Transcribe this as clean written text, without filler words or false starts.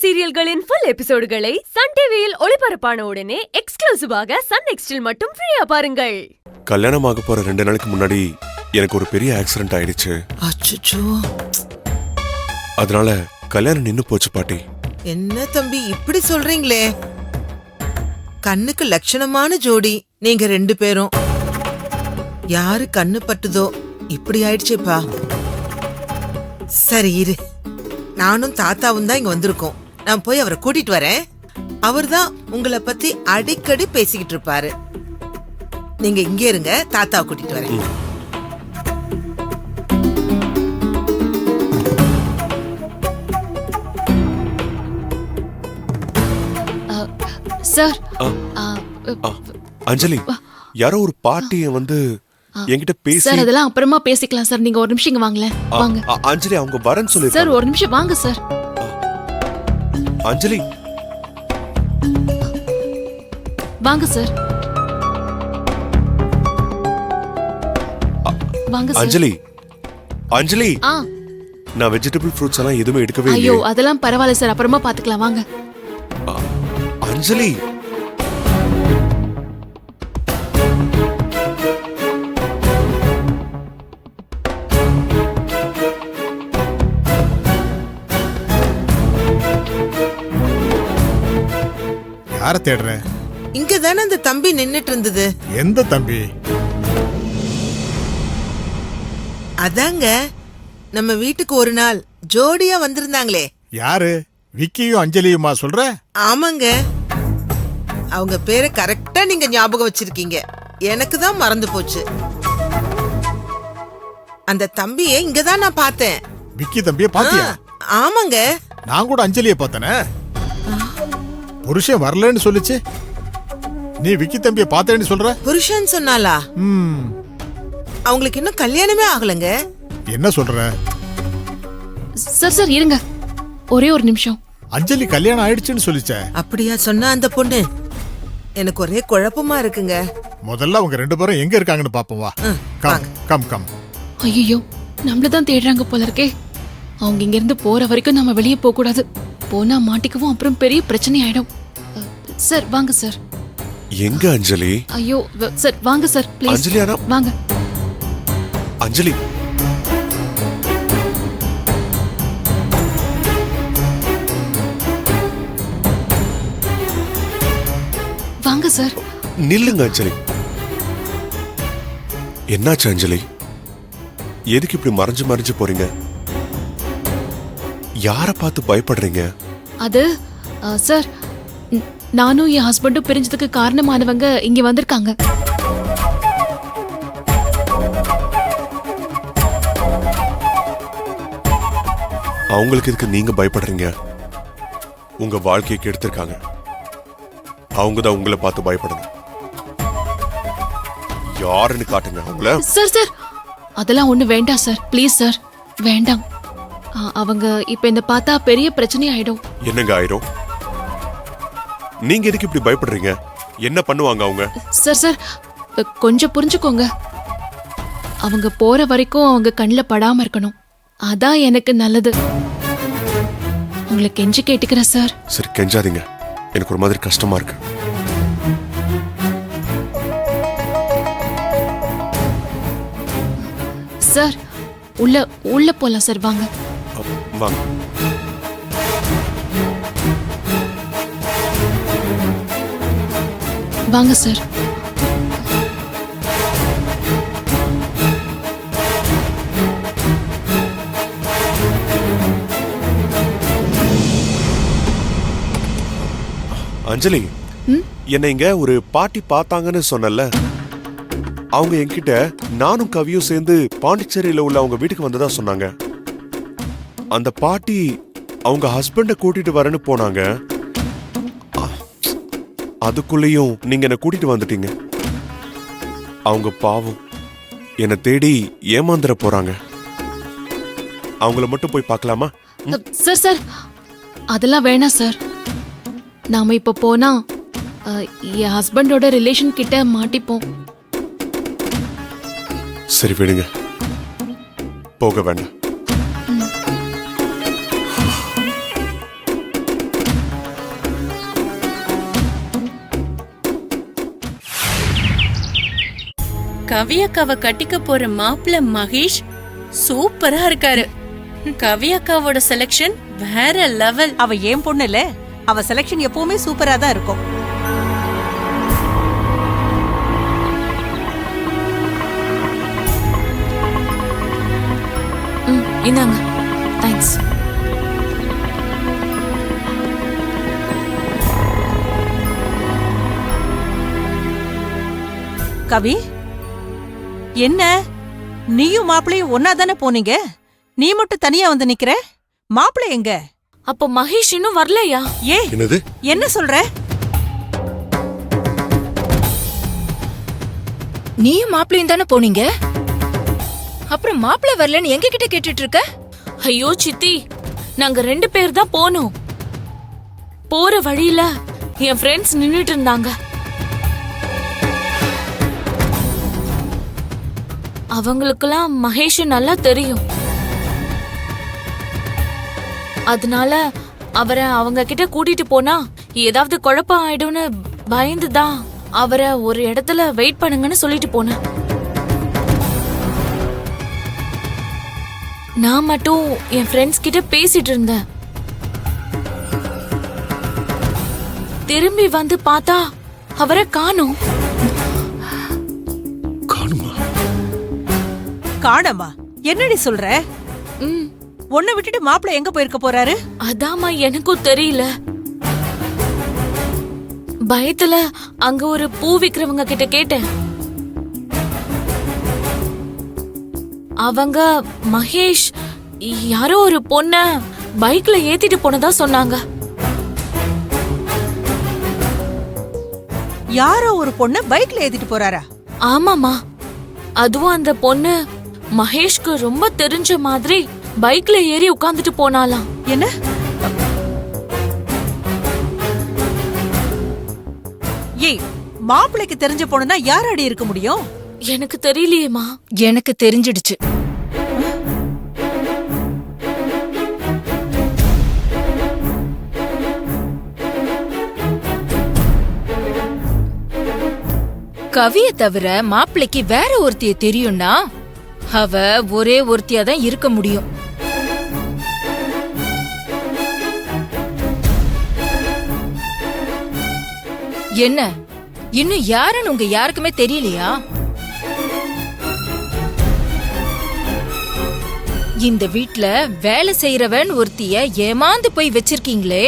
சீரியல்களின் full எபிசோடுகளை Sun டிவியில் ஒளிபரப்பான உடனே எக்ஸ்க்ளூசிவாக சன் நெக்ஸ்டில் மட்டும் ஃப்ரீயா பாருங்கள். கல்யாணமாக போற 2 நாளைக்கு முன்னாடி எனக்கு ஒரு பெரிய ஆக்சிடென்ட் ஆயிடுச்சு. அச்சச்சோ. அதனால கல்யாணம் நின்னு போச்சு பாட்டி. என்ன தம்பி இப்படி சொல்றீங்களே? கண்ணுக்கு லட்சணமான ஜோடி நீங்க 2 பேரும். யாரு கண்ணு பட்டுதோ இப்படி ஆயிடுச்சேப்பா. சரி இரு, நானும் தாத்தாவும் தான் இங்க வந்திருக்கோம். நான் போய் அவரை கூட்டிட்டு வரேன். அவர்தான் உங்களை பத்தி அடிக்கடி பேசிக்கிட்டு இருப்பாரு. நீங்க இங்கே இருங்க, தாத்தாவை கூட்டிட்டு வரேன். சார், அஞ்சலி, யாரோ ஒரு பாட்டிய வந்து என்கிட்ட பேசி. சார் அதெல்லாம் அப்புறமா பேசிக்கலாம் சார். நீங்க ஒரு நிமிஷம் இங்க வாங்களேன். வாங்க. அஞ்சலி அவங்க வரேன்னு சொல்லி. சார் ஒரு நிமிஷம் வாங்க சார். அஞ்சலி வாங்க சார். வாங்க சார். அஞ்சலி, அஞ்சலி, நான் வெஜிடபிள் ஃப்ரூட்ஸ் எல்லாம் எதுவுமே எடுக்கவே இல்லை. ஐயோ அதெல்லாம் பரவாயில்ல சார், அப்புறமா பாத்துக்கலாம். வாங்க. அஞ்சலி, யார தேடுற? இங்கதானே அந்த தம்பி நின்னுட்டு இருந்தது. எந்த தம்பி? அதாங்க நம்ம வீட்டுக்கு ஒரு நாள் ஜோடியா வந்திருந்தாங்களே. யாரு? விக்கியும் அஞ்சலியுமா சொல்ற? ஆமாங்க, அவங்க பேரை கரெக்டா நீங்க ஞாபகம் வச்சிருக்கீங்க. எனக்கு தான் மறந்து போச்சு. அந்த தம்பியை இங்கதான் நான் பார்த்தேன். விக்கி தம்பிய பாத்தியா? ஆமாங்க, நான் கூட அஞ்சலிய பார்த்தனே. புருஷன் வரலன்னு சொல்லுச்சு, நீ விக்கி தம்பிய பார்த்தேன்னு சொல்ற? புருஷன் சொன்னாலா? அவங்களுக்கு இன்னும் கல்யாணமே ஆகலங்க. என்ன சொல்ற? சார் சார் இருங்க, ஒரே ஒரு நிமிஷம். அஞ்சலி கல்யாணம் ஆயிடுச்சுன்னு சொல்லிச்சே. அப்படியா சொன்னா அந்த பொண்ணு? எனக்கு ஒரே குழப்பமா இருக்குங்க. முதல்ல அவங்க 2 பேரும் எங்க இருக்காங்கன்னு பாப்போம். வா, கம் கம் கம். ஐயோ நம்மளதான் தேடுறாங்க போல இருக்கே. அவங்க இங்க இருந்து போற வரைக்கும் நம்ம வெளியே போக கூடாது. போனா மாட்டிக்கவும் அப்புறம் பெரிய பிரச்சனை ஆயிடும். சார் வாங்க சார். எங்க அஞ்சலி? ஐயோ சார் வாங்க சார் ப்ளீஸ். அஞ்சலி அண்ணா வாங்க. அஞ்சலி, வாங்க சார். நில்லுங்க அஞ்சலி. என்னாச்சு அஞ்சலி? எதுக்கு இப்படி மறைஞ்சு மறைஞ்சு போறீங்க? யார பார்த்து பயப்படுறீங்க? அது சார், நானும் என் ஹஸ்பண்டும் பிரிஞ்சதுக்கு காரணமானவங்க இங்க வந்திருக்காங்க. அவங்களுக்கு இதுக்கு நீங்க பயப்படுறீங்க? உங்க வாழ்க்கையை கெடுத்திருக்காங்க. அவங்க தான் உங்களை பார்த்து பயப்படணும். யாருன்னு காட்டுங்க அவங்கள. சார் சார் அதெல்லாம் ஒண்ணு வேண்டாம் சார், ப்ளீஸ் சார் வேண்டாம். அவங்க இப்ப இந்த பார்த்தா பெரிய பிரச்சனை ஆயிடும். என்னங்க ஆயிரும்? நீங்க எதுக்கு இப்படி பயப்படுறீங்க? என்ன பண்ணுவாங்க அவங்க? சார் சார் கொஞ்சம் புரிஞ்சுக்கோங்க. அவங்க போற வரைக்கும் அவங்க கண்ணில் படாம இருக்கணும். அதான் எனக்கு நல்லது. உங்களை கெஞ்சி கேட்டுக்கிறேன் சார். சரி கெஞ்சாதீங்க, எனக்கு ஒரு மாதிரி கஷ்டமா இருக்கு. சார் உள்ள போலாம் சார். வாங்க வாங்க. வாங்க சார். அஞ்சலி, என்ன இங்க ஒரு பாட்டி பார்த்தாங்கன்னு சொன்னல, அவங்க என்கிட்ட நானும் கவியும் சேர்ந்து பாண்டிச்சேரியில உள்ள அவங்க வீட்டுக்கு வந்ததா சொன்னாங்க. அந்த பாட்டி அவங்க ஹஸ்பண்ட கூட்டிட்டு வரேன்னு போனாங்க. அதுக்குள்ளேயும் நீங்க என்ன கூட்டிட்டு வந்துட்டீங்க. அவங்க பாவம் என்ன தேடி ஏமாந்துட போறாங்க. அவங்கள மட்டும் போய் பார்க்கலாமா? சார் சார் அதெல்லாம் வேணாம் சார். நாம இப்ப போனா என் ஹஸ்பண்டோட ரிலேஷன் கிட்ட மாட்டிப்போம். சரி விடுங்க, போக வேண்டாம். கவியக்காவை கட்டிக்க போற மாப்பிள்ள மகேஷ் சூப்பரா இருக்காரு. கவியக்காவோட செலக்ஷன் வேற லெவல். அவ ஏன் பொண்ணு இல்ல, அவ செலக்ஷன் எப்பவுமே சூப்பரா தான் இருக்கும். இந்தாங்க. தேங்க்ஸ். கவி, என்ன நீயும் மாப்பிளையும் ஒன்னா தானே போனீங்க? நீ மட்டும் தனியா வந்து நிக்கிற. மாப்பிள்ளை எங்க? அப்ப மகேஷ் இன்னும் வரலையா? ஏ என்னது? என்ன சொல்ற? நீயும் மாப்பிளையும் தானே போனீங்க, அப்புறம் மாப்பிள்ளை வரலன்னு எங்க கிட்ட கேட்டுட்டு இருக்க? ஐயோ சித்தி, நாங்க 2 பேர் தான் போனோம். போற வழியில என் ஃப்ரெண்ட்ஸ் நின்னுட்டு இருந்தாங்க. அவங்களுக்கெல்லாம் மகேஷ் நல்லா தெரியும். அதனால அவரை அவங்க கிட்ட கூட்டிட்டு போனா ஏதாவது குழப்பம் ஆயிடும்னு பயந்துதான் அவரை ஒரு இடத்துல வெயிட் பண்ணுங்கன்னு சொல்லிட்டு போனேன். நான் மட்டும் என் ஃப்ரெண்ட்ஸ் கிட்ட பேசிட்டு இருந்தேன். திரும்பி வந்து பார்த்தா அவரை காணோம். காணுமா? காணமா? என்னடி சொல்ற? ம், உன்னை விட்டுட்டு மாப்பிள்ளை எங்க போயிருக்க போறாரு? அதாம்மா எனக்கும் தெரியல. பயத்துல அங்க ஒரு பூ விக்கிறவங்க கிட்ட கேட்டேன். அவங்க மகேஷ் யாரோ ஒரு பொண்ண பைக்ல ஏத்திட்டு போனதா சொன்னாங்க. யாரோ ஒரு பொண்ண பைக்ல ஏத்திட்டு போறாரா? ஆமாமா, அதுவும் அந்த பொண்ணு மகேஷ்க்கு ரொம்ப தெரிஞ்ச மாதிரி பைக்ல ஏறி உட்கார்ந்துட்டு போனாலாம். என்ன? ஏய், மாப்பிள்ளைக்கு தெரிஞ்ச பொண்ணுனா யாராடி இருக்க முடியும்? எனக்கு தெரியலையேமா. எனக்கு தெரிஞ்சிடுச்சு. கவிய தவிர மாப்பிள்ளைக்கு வேற ஒருத்திய தெரியும்னா அவ ஒரே ஒருத்தியா தான் இருக்க முடியும். என்ன இன்னும் யாருன்னு உங்க யாருக்குமே தெரியலையா? இந்த வீட்ல வேலை செய்யறவன் ஒருத்திய ஏமாந்து போய் வச்சிருக்கீங்களே,